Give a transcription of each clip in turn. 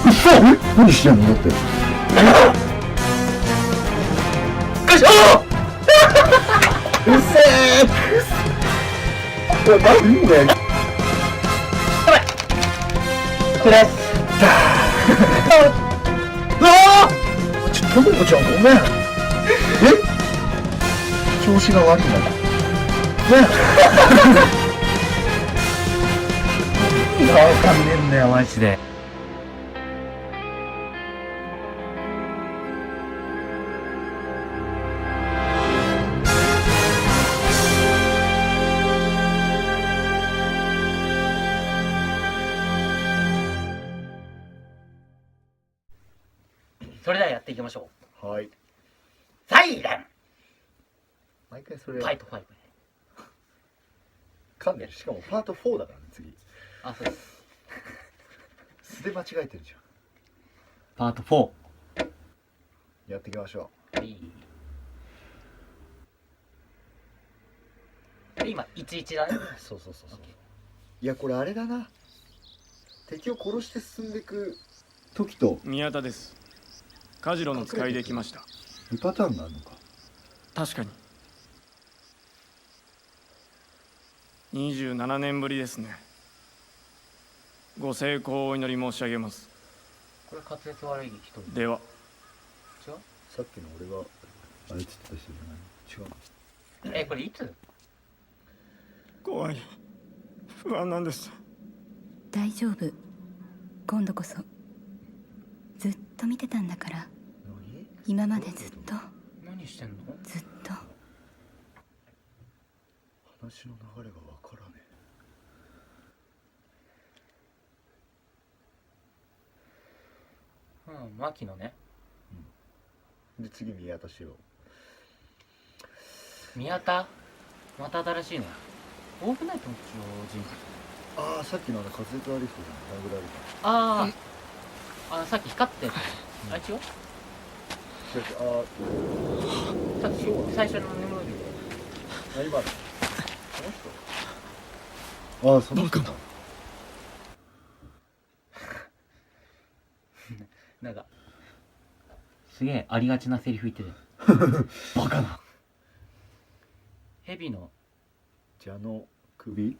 嘘。何してんのだって。よし、おうっせー。おい、何これ。ープレスうわー。ちょっとともこちゃんごめん。調子が悪いんだね。わかんねえんだよマジで。それではやっていきましょう。はい。サイレン毎回それパイト5。噛んでる。しかもパート4だからね、次。あ、そうです。素で間違えてるじパート4。ゃん。やっていきましょはいで今11だね。う。そうそうそうそう。いや、これあれだな。敵を殺して進んでいく時と宮田です。カジロの使いで来ました。2パターンがあるのか。確かに27年ぶりですね。ご成功をお祈り申し上げます。これ滑舌悪い人では。違う？さっきの俺があれっつってた人じゃない？違う。これいつ？怖い、不安なんです。大丈夫。今度こそ。ずっと見てたんだから。何？今までずっと何してんの？ずっと。話の流れがわからねうん、牧野ね。え。で次宮田しろ。宮田また新しいね。多くないと思う人物。ああ、さっきの滑舌悪い人じゃん。殴られああ、さっき光ってた。あれ違う？た。あさっき最初のメモリあ、今のその人。ああ、その人か。なんかすげえありがちなセリフ言ってる。バカな。蛇の蛇の首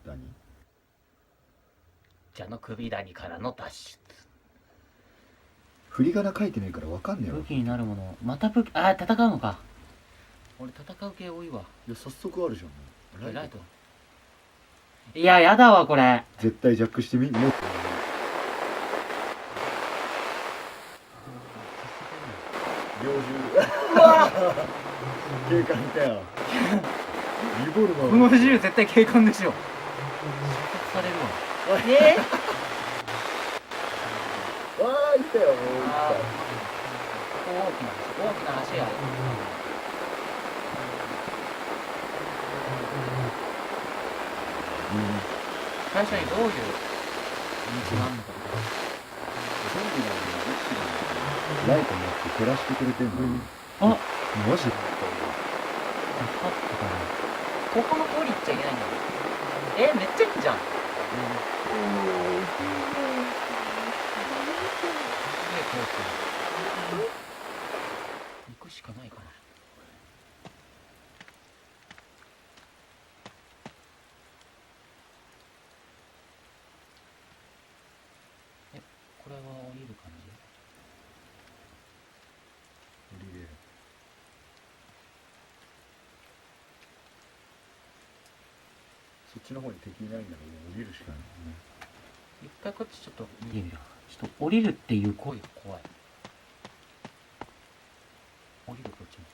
何？蛇の首谷からの脱出。振り仮名書いてねえからわかんねえわ。武器になるもの。また武器。ああ、戦うのか。俺戦う系多いわ。いや、早速あるじゃん。ライト。いや、やだわこれ。絶対ジャックしてみ。もう猟銃。うわ警官いたよ。リボルバー。この銃絶対警官でしょ。射殺されるわ。わあ、いたよ。もう大きな橋や。最初にどういう道があるのかとか。ゾンビなのにライト持って照らしてくれてんのに。あ、マジで？光ってたな。ここの通り行っちゃいけないんだよ。めっちゃいいじゃん。行くしかないかな。これは降りる感じ？降りれる。そっちの方に敵いないんだからもう降りるしかないね。一回こっちちょっと見てみよう。ちょっと降りるっていう声が怖い。降りるこっちも。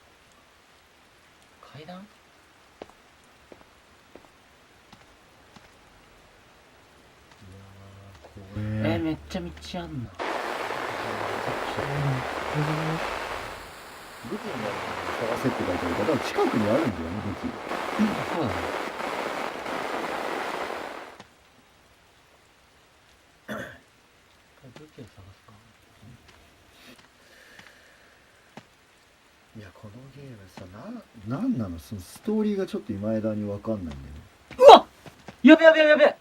階段？めっちゃ道あんな。武器になるの探せって書いてあるから、多分近くにあるんだよね、武器。そうだね。武器を探すか。いや、このゲームさ、なんなの、そのストーリーがちょっと今枝にわかんないんだよね。うわっ、やべやべやべやべ。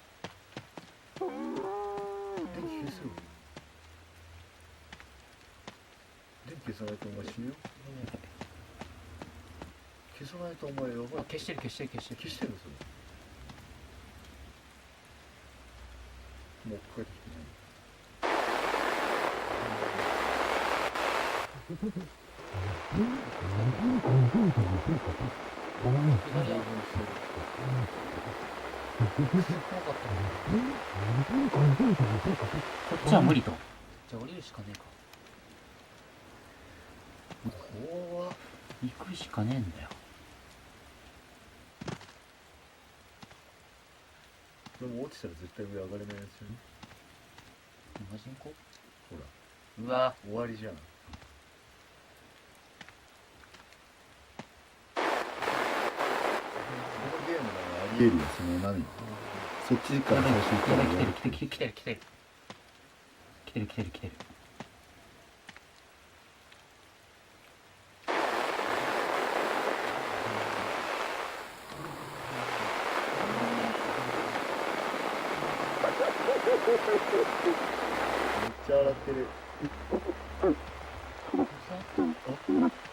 電気消せよ。消さないとお前死ぬよ。消さないとお前やばい。消してる消してる消してる消してるのそれ。もう帰ってきてない。こっちは無理と。じゃあ降りるしかねえか。怖っ。行くしかねえんだよ。でも落ちたら絶対上上がれないやつよね。マジンコ？ほらうわ終わりじゃん。このゲームならありえるよ。その何、そっちから最初行ったら来てる来てる来てる来てる来てる来てる来てる来てる。めっちゃ洗ってる。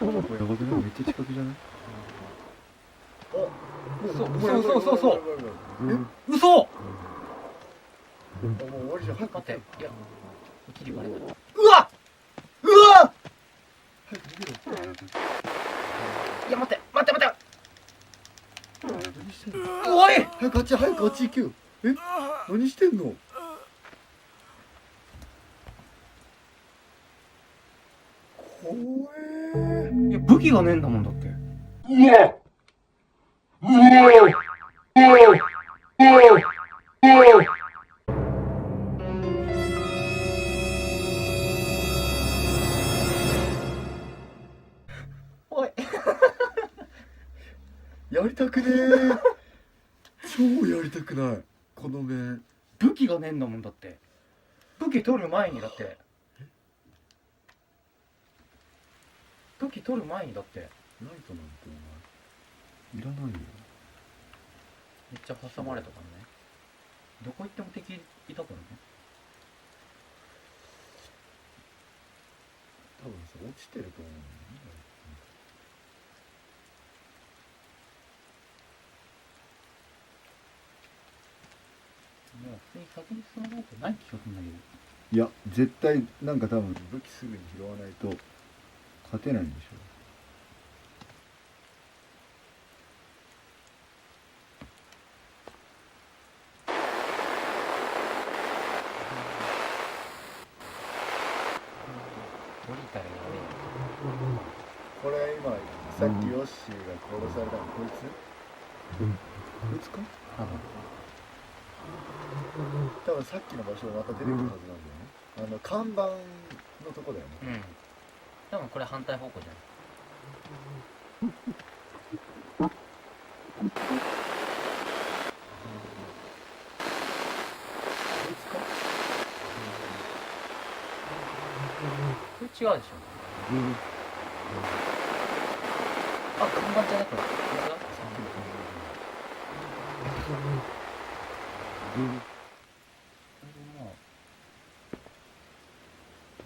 あ、やばくない？めっちゃ近くじゃない？あ、嘘え？嘘！もう終わりじゃん。早く待って、いや、切りバレた。うわうわ早く逃げろ。いや、待って待って待って何してんの？おい！早くあっち早くあっち行けよ。え？何してんの？怖え。いや、武器がねえんだもんだって。おい。やりたくねえ。超やりたくない。この面。武器がねえんだもんだって。武器取る前にだって。武器取る前にだって。ライトなんてお前いらないよ。めっちゃ挟まれたからね。どこ行っても敵いたからね。多分さ落ちてると思うんだよね。もう普通に先に進まないとない気がするんだけど。いや絶対なんか多分武器すぐに拾わないと勝てないんでしょ。降りたらやべえ。これ今さっきヨッシーが殺されたのこいつ？こいつか？多分さっきの場所また出てくるはずなんだよね。看板のとこだよね。うん。多分これ反対方向じゃない。こいつか？これ違うでしょ。あ、看板じゃなくて。これが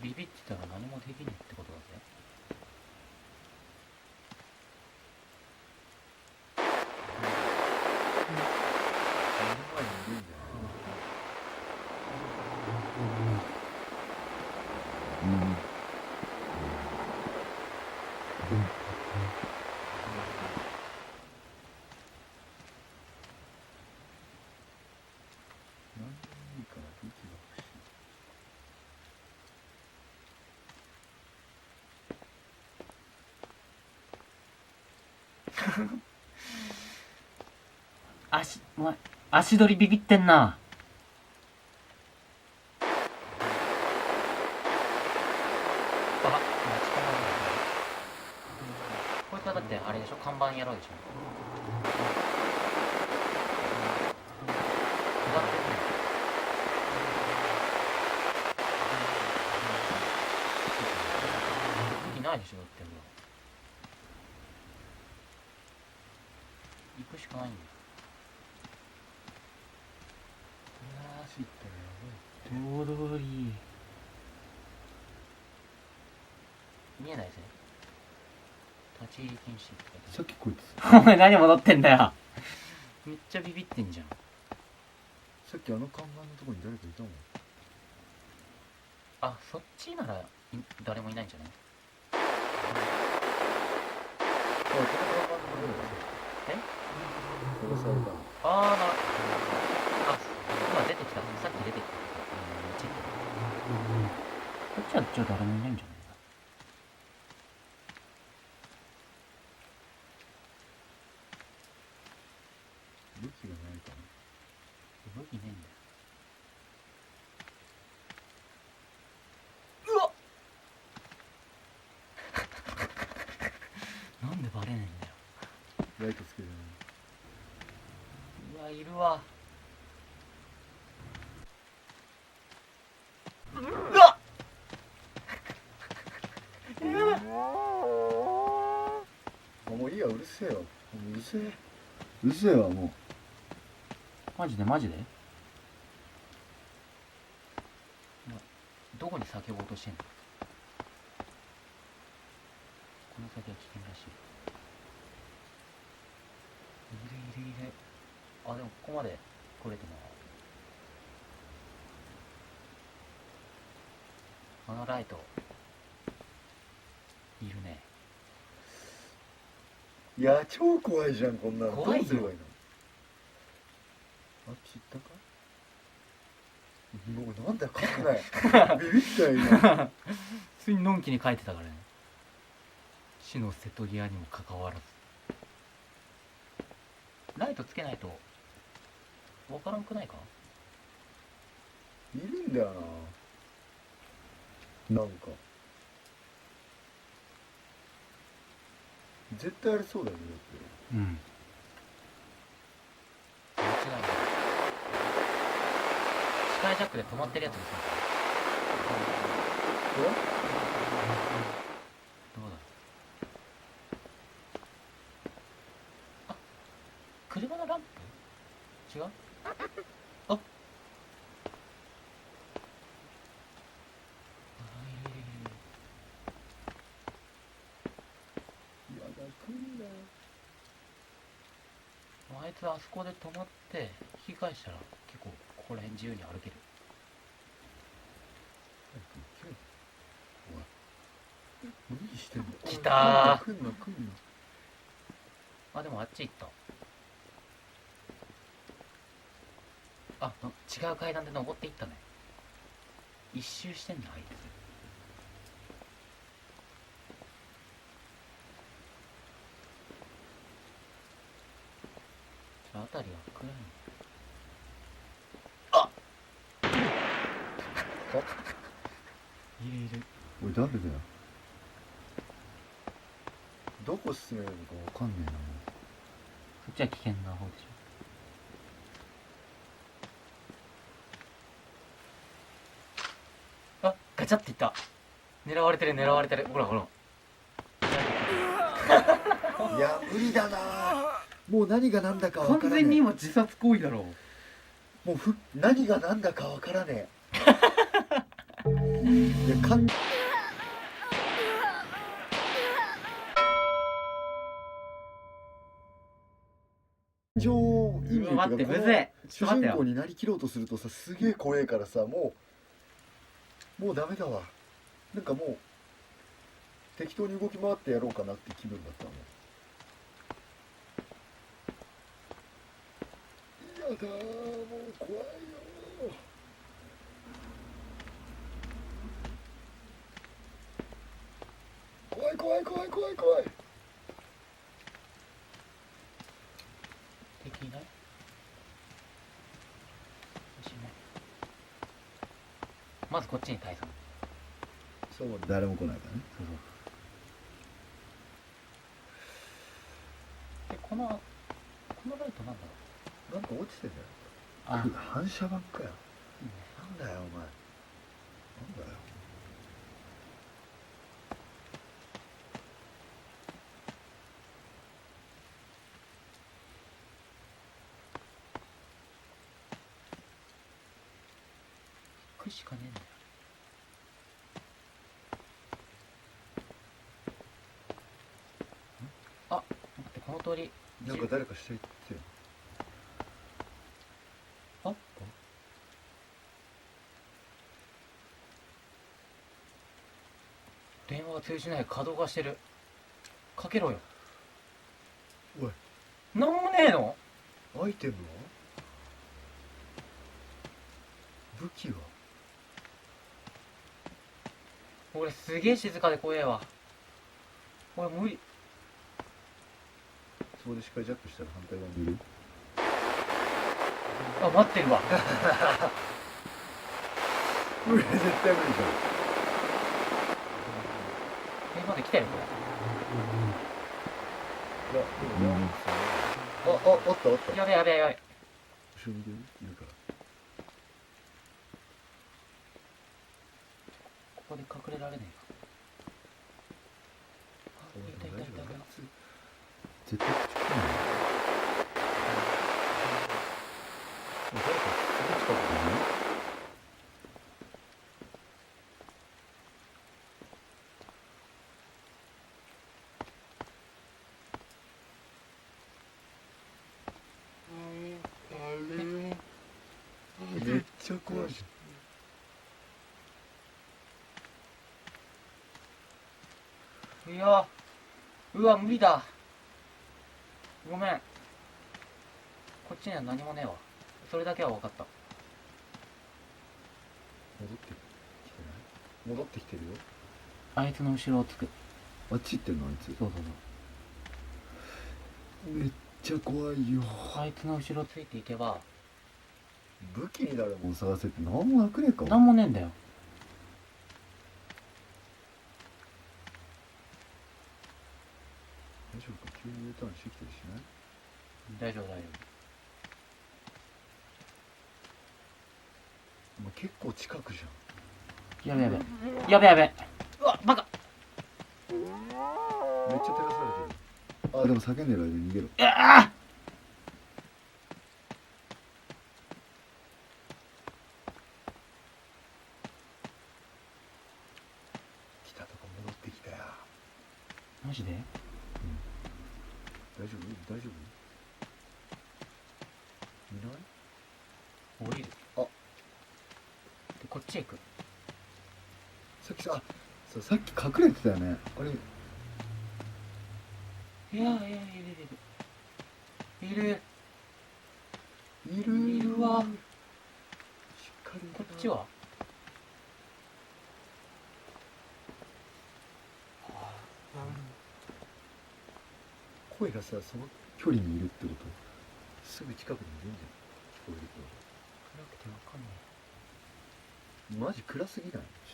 ビビってたら何もできないってことだぜ。目の前にいるんだよね。なんでもいいから武器が欲しい。お前、足取りビビってんな。バカ、待ち込まれる。こいつはだってあれでしょ、看板やろうでしょ。下ってるね。武器ないでしょ、だってもう。行くしかないんだよ。足行ったらやばいって。大通り。見えないぜ。立ち入り禁止って書いてある。さっきこいつお前何戻ってんだよ。めっちゃビビってんじゃん。さっきあの看板のとこに誰かいたもん。あ、そっちなら誰もいないんじゃない？あ、この看板のところえ？殺されたの。あーな、あ、今出てきた。さっき出てきた。こっちはじゃあ誰もいないんじゃない？武器がないかな。武器ねえんだよ。なんでバレねえんだよ。ライトつけてない。うわ、いるわ。うわっもういいや、うるせえよ。もううるせえ。うるせえわ、もマジでマジで？どこに叫ぼうとしてんの？この先は危険らしい。いるいるいる。あ、でもここまで来れてもあのライトいるね。う。いや、超怖いじゃん、こんなの。怖いよどうすればいいの？あっち行ったか？もうなんだよ、書かない。ビビったよ、今。普通にのんきに書いてたからね。死の瀬戸際にもかかわらず。ライトつけないとわからんくないか？いるんだよな。なんか。絶対ありそうだよね、だって。うん。間違いない。スカイジャックで止まってるやつですね。え？どうだ。あ、車のランプ？違う？あ、いるいるいる。いやだ、来んなよ。あいつあそこで止まって引き返したら結構ここら辺自由に歩ける。早く行けよ。おい。何してんの？来たー。来んな、来んな。あ、でもあっち行った。あ、違う階段で登っていったね。一周してんだあいつ。あたりは暗いね。あ、いるいる。おい、誰だよ。どこ進めるのかわかんねえな、もそっちは危険な方でしょ。あ、ガチャっていった。狙われてる狙われてる。ほらほら。う。いや、無理だな。もう何が何だかわからねえ。完全に今自殺行為だろう。もう何が何だかわからねえ。いや、感情移入待って、いうか、むずい。ち主ょっと待ってよ。人公になりきろうとするとさ、すげえ怖えからさ、もうダメだわ。なんかもう適当に動き回ってやろうかなって気分だったもん。やだー、もう怖いよー。怖い怖い怖い怖い怖い。敵いない？私いない。まずこっちに退散。そう誰も来ないからね。そうそう。で、このライトなんだろなんか落ちてんだよ。う。あ、反射板かよ。いいね。なんだよお前。なんだよ。行くしかねえんだよ。通り。なんか誰か下行ってよ。あ、電話が通じない。稼働がしてる。かけろよ。おい、なんもねえの？アイテムは？武器は？俺すげえ静かで怖えわ。俺無理。そこで視界ジャックしたら反対側にいる？あ、待ってるわ。無理、絶対無理じまで来たよこゃん。いや、でもね、あったあった。れ。やべえやべえやべえ。後ろにいるから。ここで隠れられねえか。あ、いたいたいたいた。絶対口来ない。誰かすぐ近くにいる？めっちゃ怖いじいや、うわ無理だ。ごめん。こっちには何もねえわ。それだけは分かった。ゃん。戻ってきてるよ。あいつの後ろをつく。あっち行ってんのあいつ。そうそうめっちゃ怖いよ。そう。あいつの後ろついていけば武器になるもん探せって何もなくねえか。何もねえんだよ。大丈夫か？急に U ターンしてきたりしない？大丈夫大丈まあ、結構近くじ夫。やべやべやべやべ。うわバカ。ゃん。めっちゃ照らされてる。あ、でも叫んでる間に逃げろ。ああ。来たとこ戻ってきたよ。マジで？大丈夫？大丈夫？いない？降りる。あ、でこっちへ行く。さっきさ、そう、さっき隠れてたよね。あれ、いやいるいるいるいるわ。しっかり。こっちは？声がさ、その距離にいるってこと、すぐ近くにいるんじゃん。聞こえると。暗くてわかんねマジ暗すぎない？ち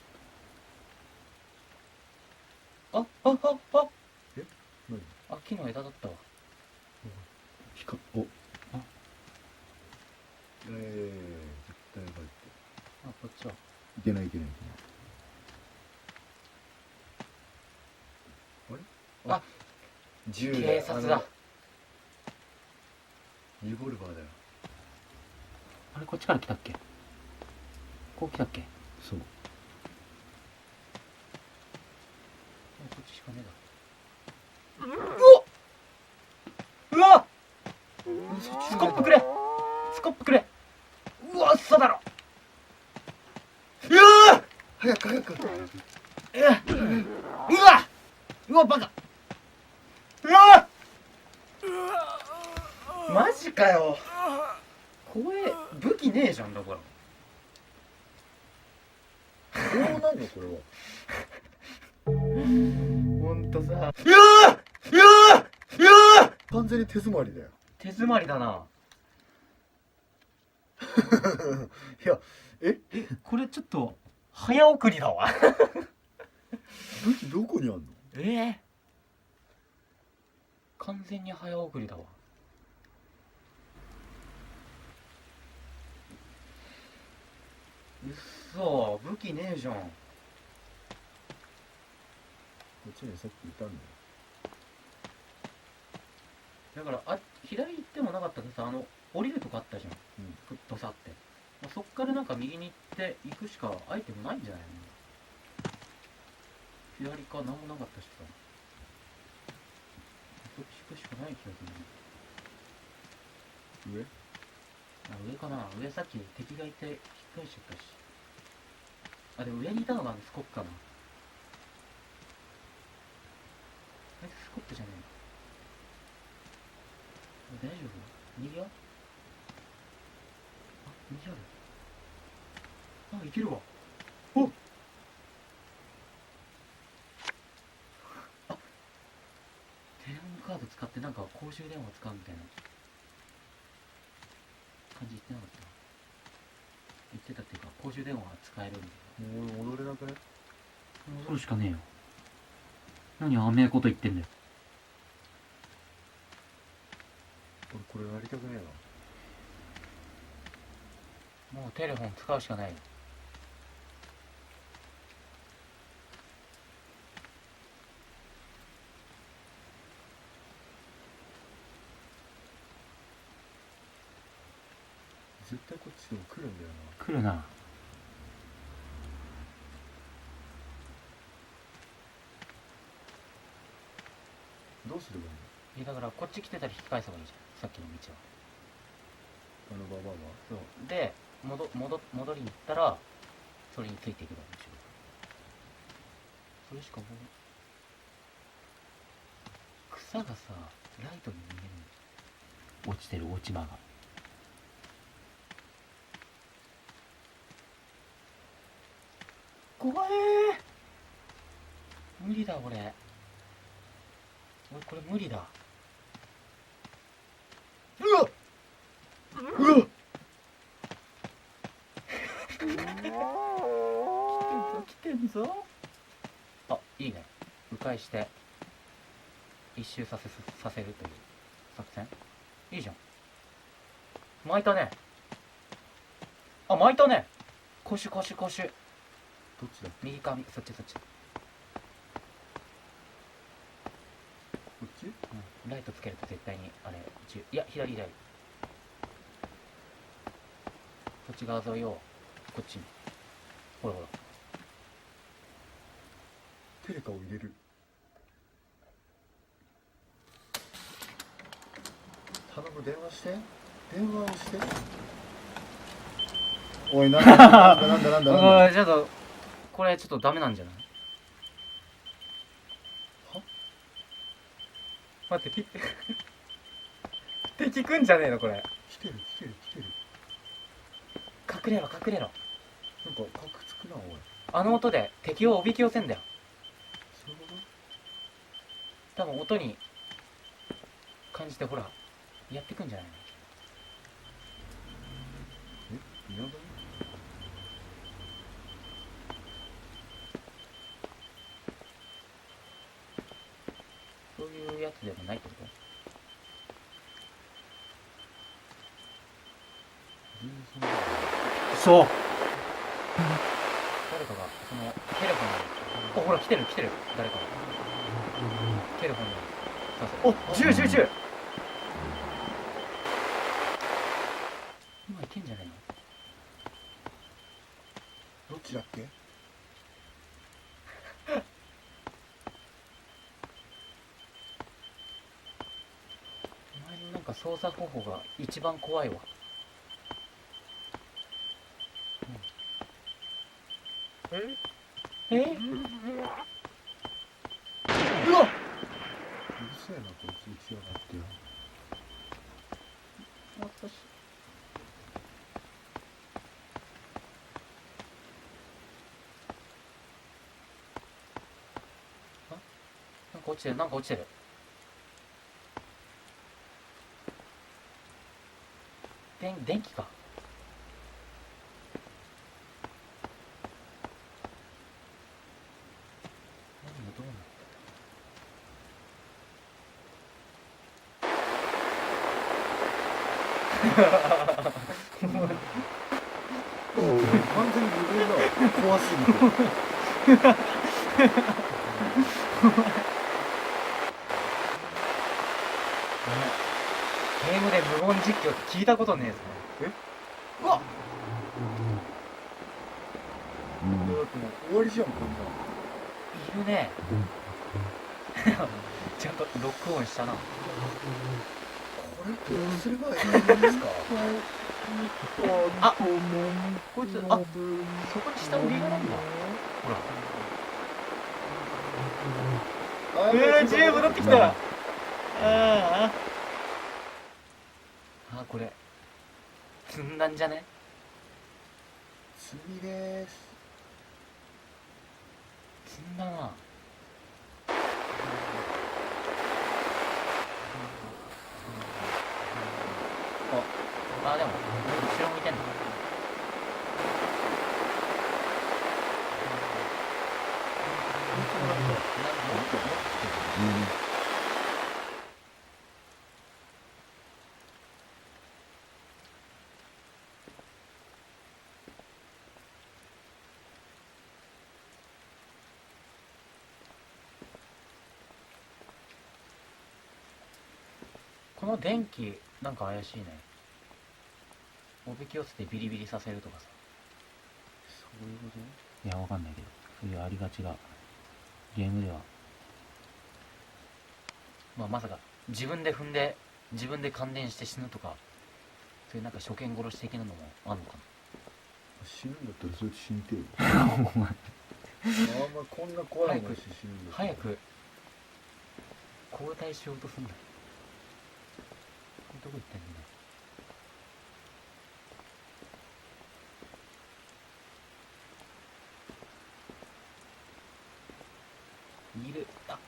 え。あえ、何？あ、木の枝だったわ。お、あ、絶対やばいって。あ、こっちは。いけないいけないいけない。あれ？あ、銃警察だ。リボルバーだよ。あれこっちから来たっけ？こう来たっけ？そう。こっちしかねえだ。うわスコップくれ。スコップくれ。うわ嘘だろ。うわ早く早く。うわバカ。うわマジかよ。怖え。武器ねえじゃんだから。どうなんのこれは。ほんとさ。完全に手詰まりだよ。手詰まりだな。いや、これちょっと早送りだわ。武器どこにあんの？完全に早送りだわ。うっそ、武器ねえじゃん。こっちにさっきいたんだよ。だから左行ってもなかったけどさ、降りるとこあったじゃん。うんフッとさって、そっからなんか右に行って行くしかアイテムないんじゃないの？左か何もなかったしさ。そっちくしかない気がする。上？あ、上かな。上さっき敵がいて引っ返しちゃったし。あ、でも上にいたのがスコップかな。あいつスコップじゃねえの。大丈夫？右は？あ、右ある。あ、いけるわ。おっ、あ、テレホンカード使ってなんか公衆電話使うみたいな感じ言ってなかった？言ってたっていうか、公衆電話が使えるみたいな。もう踊れなくね？戻るしかねえよ。何あめえこと言ってんだよ。これやりたくねえな。もうテレフォン使うしかないよ。絶対こっちでも来るんだよな。来るな。どうすればいいの？だからこっち来てたら引き返せばいいじゃん、さっきの道は。あのババアは？そうで、戻りに行ったらそれについていけばいいでしょ。それしかもう草がさ、ライトに見える。落ちてる落ち葉が。怖えー。無理だ俺これ無理だ。うわっうわっ来てんぞ。あ、いいね。迂回して一周させるという作戦。いいじゃん。巻いたね。あ、巻いたね。コシュ。どっちだ？右かそっち。こっち？うん、ライトつけると絶対にあれいや左。こっち側沿いをこっちに。ほら。テレカを入れる。頼む、電話をして。おい、なんだおい、ちょっとこれちょっとダメなんじゃない？は？待って敵来んじゃねえのこれ。来てる。隠れろ。なんかカクつくな、おい。あの音で敵をおびき寄せんだよ。そういうこ多分音に感じてほらやってくんじゃないの？と？いなだね。そういうやつでもないってこと？全然そんなことない。そう。誰かがそのテレフォンに、お、ほら来てる誰かがテレフォンにさせ、お、10今いけんじゃないの？どっちだっけ？お前のなんか操作方法が一番怖いわ。え？うわっ、うるせえな、こいつ。打ちやがってよ。私なんか落ちてる。電気か。何がどうなっ完全に無礼だ。怖すぎて。ゲームで無言実況って聞いたことねえぞ。うわっ、だってもう終わりじゃん、こんなん。いるね。ちゃんと録音したな。これどうすればいいんですか？あ、こいつ、あ、そこに下降りがなんだ。ほら。自由戻ってきた。あ、これ積んだんじゃね？積みです。積んだな。あ、でも後ろ向いてんの。この電気なんか怪しいね。おびき寄せてビリビリさせるとかさ。そういうこいや、わかんないけど、そういうありがちがゲームでは。まあまさか自分で踏んで自分で感電して死ぬとか、そういうなんか初見殺し的なのもあんのかと？死ぬんだったらそれ死んでよ。な。お前あんまこんな怖いもんして死ぬんだ。早く交代しようとすんだ。どこ行ったんだ。いる。あ、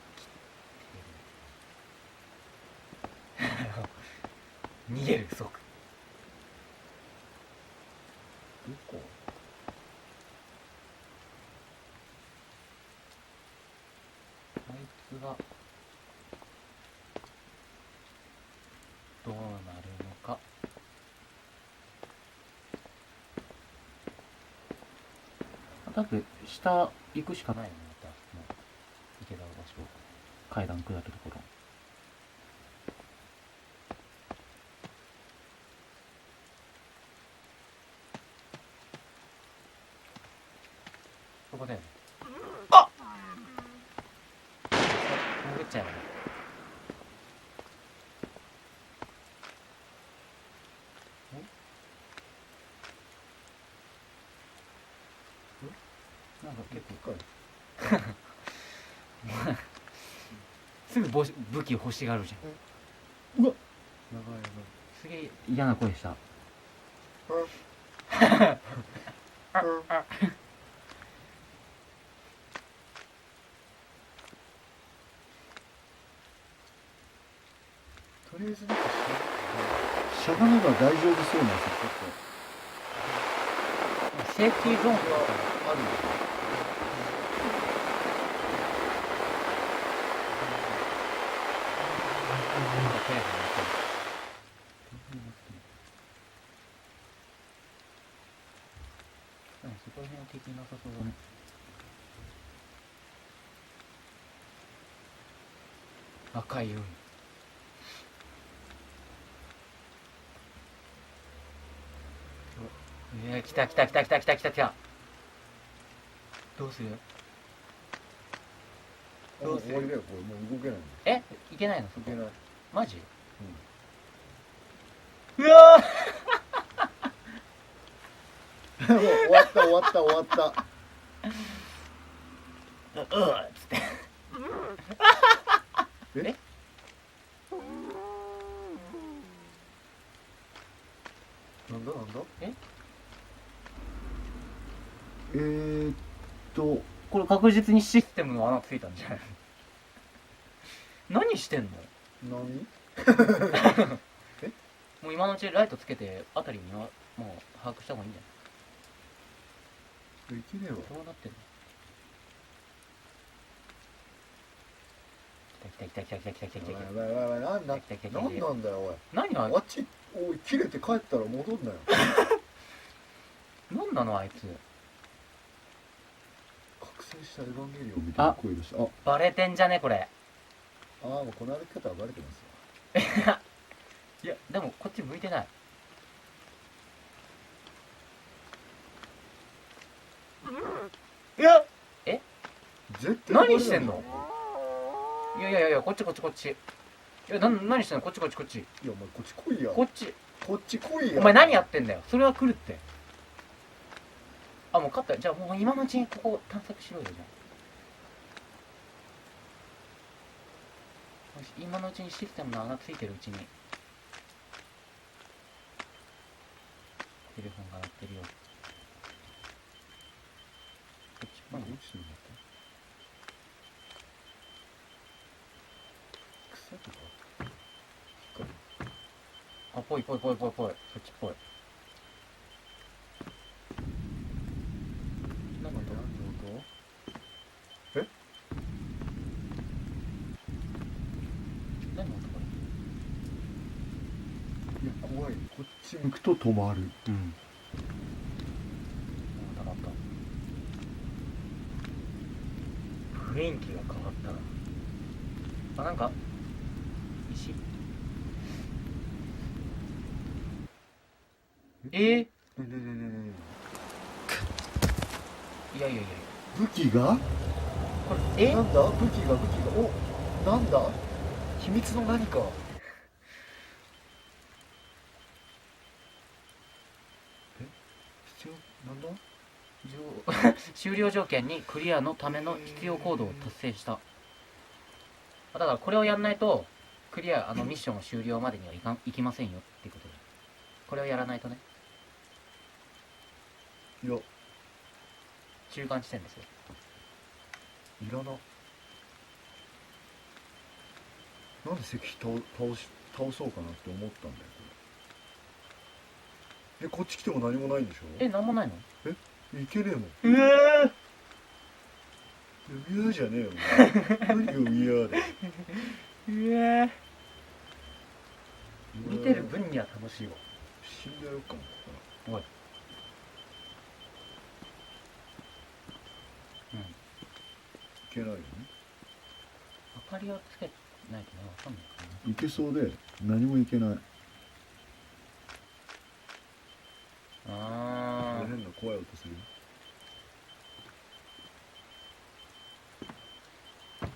逃げる即。どこ？あいつがどうなるのか。多分下行くしかないよね。またもう池田場所、階段下るところ。そこだよね。あっ、潜っちゃうよね。なんか結構深い。すぐ武器欲しがるじゃん。うわ、やばいやすげえ嫌な声した。ばい。とりあえずなんかしゃがめば大丈夫そうなんですよ。セーフティーゾーンあるよね。そこら辺は敵なさそうだね。赤い海。来た来た来た来た来た来た来た。どうする？どうする？終わりだよ、これもう動けないんだよ。え、いけないの？そこいけない。マジ？ううわん。もう終わった終わった終わった。ーっつってえ？なんだなんだ？これ確実にシステムの穴ついたんじゃない？何してんの？何？もう今のうちライトつけてあたりにはもう把握した方がいいんじゃない？いけねえわ。どうなってんの？来た来た来た来た来た来た来た来た。やばいやばいやばい、なんだ？来た来た来たなんなんだよおい。何があっち、おい、切れて帰ったら戻んなよ。何なのあいつ。覚醒したエヴァンゲリオンみたいな声でした。あ、バレてんじゃねこれ。もうこの歩き方はバレてますわ。いやでもこっち向いてない。いや絶対バレない何してんの？いやいやいや、こっちこっちこっち。いや、何してんの？こっちこっちこっち。いやお前こっち来いや。こっち。こっち来いや。お前何やってんだよ。それは来るって。あ、もう勝ったよ。じゃあもう今のうちにここ探索しろよ、じゃあ。よし、今のうちにシステムの穴ついてるうちに。テレフォンが鳴ってるよ。こっち来ない。落ちてるんだって。草とか光る。あ、ぽいぽいぽいぽいぽい。そっちっぽい。何の音？え？何の音こいや怖い。こっち向くと止まる。れ？うん。またまた。雰囲気が変わったな。あ、なんか石？ねねねねね。いやいやいやいや。武器が？これ、なんだ？武器が。お、なんだ？秘密の何か。必要なんだ？終了条件にクリアのための必要行動を達成した。だからこれをやんないとクリアミッション終了までにはいきませんよっていうことで、これをやらないとね。いや、中間地点ですよ。いらな。なんで石碑倒そうかなって思ったんだよこれ。こっち来ても何もないんでしょ？なんもないの？いけねえもん。え嫌じゃねえよ。何が嫌だよ。見てる分には楽しいわ。死んでやろうかも。おい。いけないよね。明かりをつけないとね、わかんないからね。いけそうで何もいけない。あー。変な怖い音する。ちょっ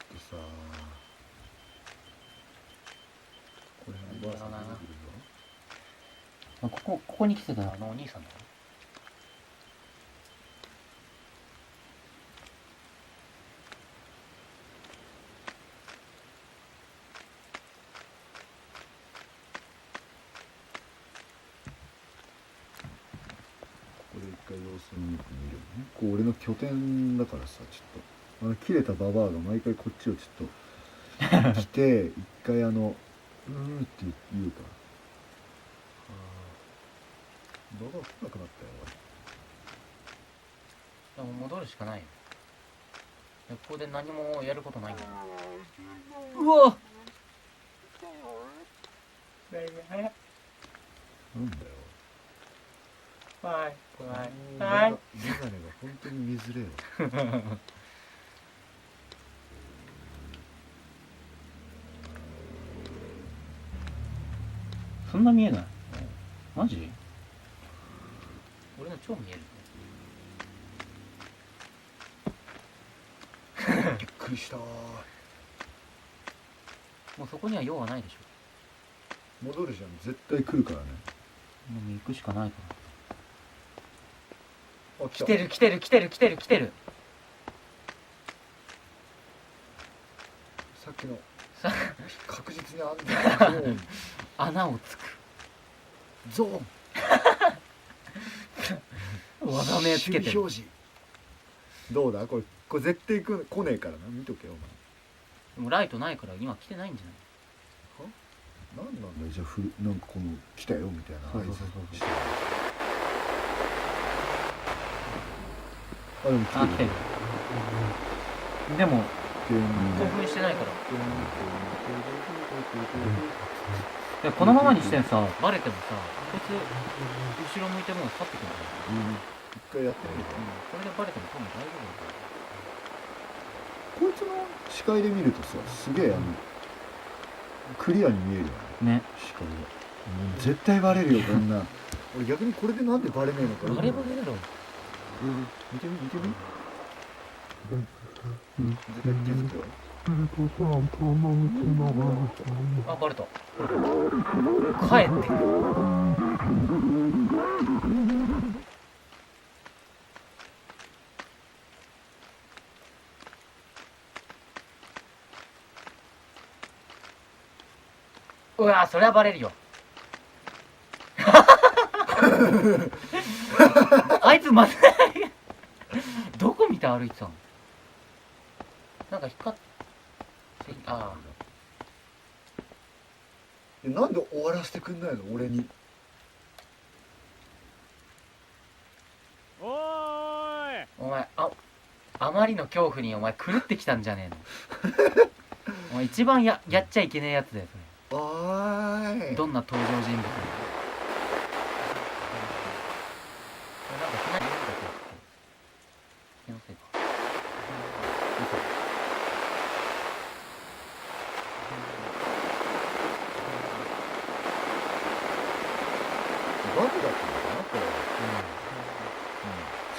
とさ、これおばあさんが出てくるぞ。ここに来てたお兄さんだろ。ここで一回様子を見るよね。こう俺の拠点だからさ、ちょっと切れたババアが毎回こっちをちょっと来て一回って言うから。ババア来なくなったよでも戻るしかないよ。ここで何もやることないんだよ。うわっ！俺。なんだよ。怖いメガネが本当に見づれえわ。そんな見えない？マジ？俺の超見える。びっくりした。もうそこには用はないでしょ。戻るじゃん。絶対来るからね。もう行くしかないから。あ、来てる。さっきのさ確実に安全ゾーン。穴をつく。ゾーン。技名つけてる。守備表示。どうだこれ絶対来ねえからな。見とけよお前。でもライトないから今来てないんじゃない？何なんだよじゃあなんかこの来たよみたいな合図して。あでもあ、来てる。でも興興奮してないから。いやこのままにしてさ、バレてもさ、こいつ後ろ向いてもう去ってくるから。一回やってみるか。これでバレても多分大丈夫だよ。こいつの視界で見るとさ、すげえクリアに見えるよね。ね。視界が。絶対バレるよこんな。俺逆にこれでなんでバレねえのか。バレバレだろ。見てみ。絶対気づくよ。あ、バレた。帰ってくる。うわ、それはバレるよ。あいつまずどこ見て歩いてたの？なんか光って、あなんで終わらせてくんないの俺に。おーい。あ、お前、あまりの恐怖にお前狂ってきたんじゃねえの？お前一番やっちゃいけねえやつだよ、それ。おーい。どんな登場人物も。なんかいきなり言うんだけど、気のせいか。バグだったのかなこれ。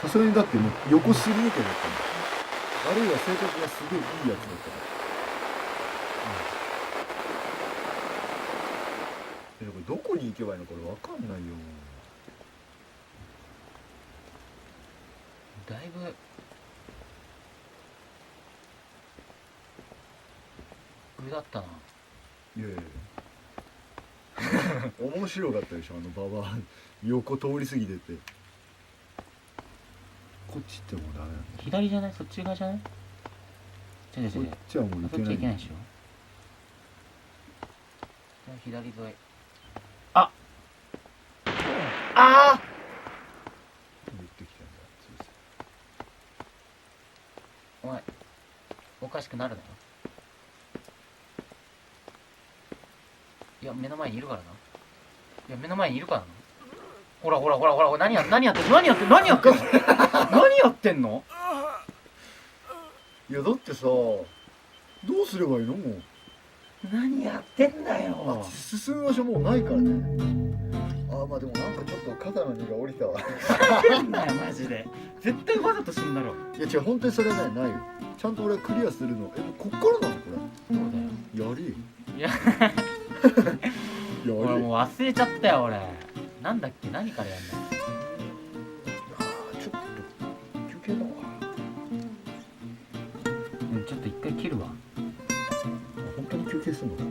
さすがにだってもう横すり抜けだったの。あるいは性格がすごいいいやつだったの。これどこに行けばいいのこれわかんないよ。だいぶ上だったな。いやいや面白かったでしょババア横通り過ぎてて。こっち行ってもダメなんだ。左じゃない？そっち側じゃない？違う違う違う。こっちはもう行そけない。っち行けないでしょ。左沿い。あ言ってきたんだ。お前おかしくなるなよ。いや目の前にいるからな。いや目の前にいるからな。ほらほらほらほら、何やってんの？何やってんの？いやだってさ、どうすればいいのもう。何やってんだあよ。進む場所もうないからね。あまあでもなんかちょっと肩の荷が下りたわ。なんだよマジで。絶対わざと死んだろ。いや違う、本当にそれはないよ。ちゃんと俺はクリアするの。もうこっからなのこそうだよ。れ。やりいややり。俺もう忘れちゃったよ俺。なんだっけ、何からやんの？ちょっと休憩だわ。うん、ちょっと一回切るわ。本当に休憩するのか。